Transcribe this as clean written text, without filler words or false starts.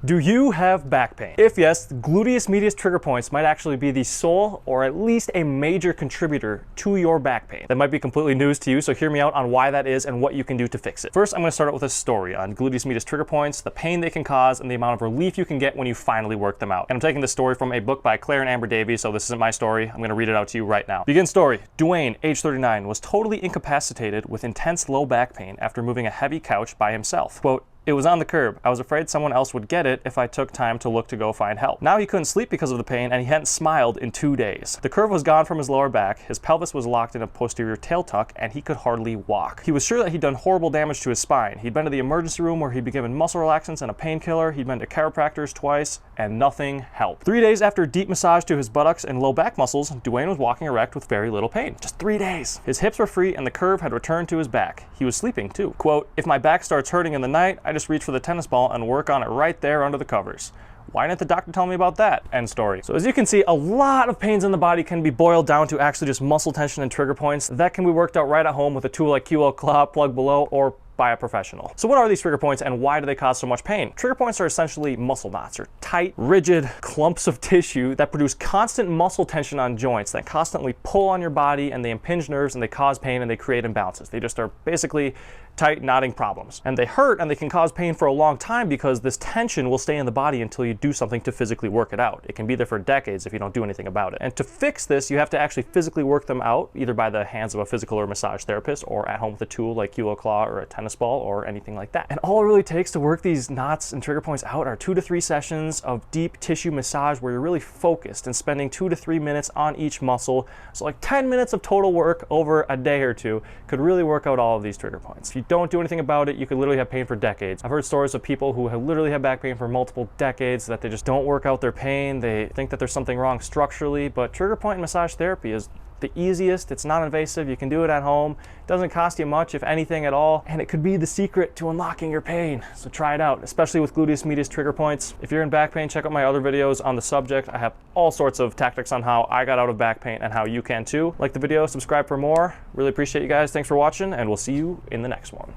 Do you have back pain? If yes, the gluteus medius trigger points might actually be the sole or at least a major contributor to your back pain. That might be completely news to you, so hear me out on why that is and what you can do to fix it. First, I'm going to start out with a story on gluteus medius trigger points, the pain they can cause, and the amount of relief you can get when you finally work them out. And I'm taking this story from a book by Claire and Amber Davies, so this isn't my story. I'm going to read it out to you right now. Begin story. Dwayne, age 39, was totally incapacitated with intense low back pain after moving a heavy couch by himself. Quote, "It was on the curb. I was afraid someone else would get it if I took time to look to go find help." Now he couldn't sleep because of the pain, and he hadn't smiled in 2 days. The curve was gone from his lower back, his pelvis was locked in a posterior tail tuck, and he could hardly walk. He was sure that he'd done horrible damage to his spine. He'd been to the emergency room where he'd been given muscle relaxants and a painkiller. He'd been to chiropractors twice, and nothing helped. 3 days after deep massage to his buttocks and low back muscles, Dwayne was walking erect with very little pain. Just 3 days. His hips were free, and the curve had returned to his back. He was sleeping too. Quote, "If my back starts hurting in the night, I just reach for the tennis ball and work on it right there under the covers. Why didn't the doctor tell me about that?" End story. So as you can see, a lot of pains in the body can be boiled down to actually just muscle tension and trigger points. That can be worked out right at home with a tool like QL Claw, plug below, or by a professional. So what are these trigger points and why do they cause so much pain? Trigger points are essentially muscle knots, or tight, rigid clumps of tissue that produce constant muscle tension on joints that constantly pull on your body, and they impinge nerves and they cause pain and they create imbalances. They just are basically tight, knotting problems. And they hurt and they can cause pain for a long time because this tension will stay in the body until you do something to physically work it out. It can be there for decades if you don't do anything about it. And to fix this, you have to actually physically work them out, either by the hands of a physical or massage therapist, or at home with a tool like QL Claw or a tennis ball or anything like that. And all it really takes to work these knots and trigger points out are 2 to 3 sessions of deep tissue massage where you're really focused and spending 2 to 3 minutes on each muscle. So like 10 minutes of total work over a day or two could really work out all of these trigger points. If you don't do anything about it, you could literally have pain for decades. I've heard stories of people who have literally had back pain for multiple decades, that they just don't work out their pain. They think that there's something wrong structurally, but trigger point massage therapy is the easiest. It's non-invasive. You can do it at home. It doesn't cost you much, if anything at all, and it could be the secret to unlocking your pain. So try it out, especially with gluteus medius trigger points. If you're in back pain, check out my other videos on the subject. I have all sorts of tactics on how I got out of back pain and how you can too. Like the video, subscribe for more. Really appreciate you guys. Thanks for watching, and we'll see you in the next one.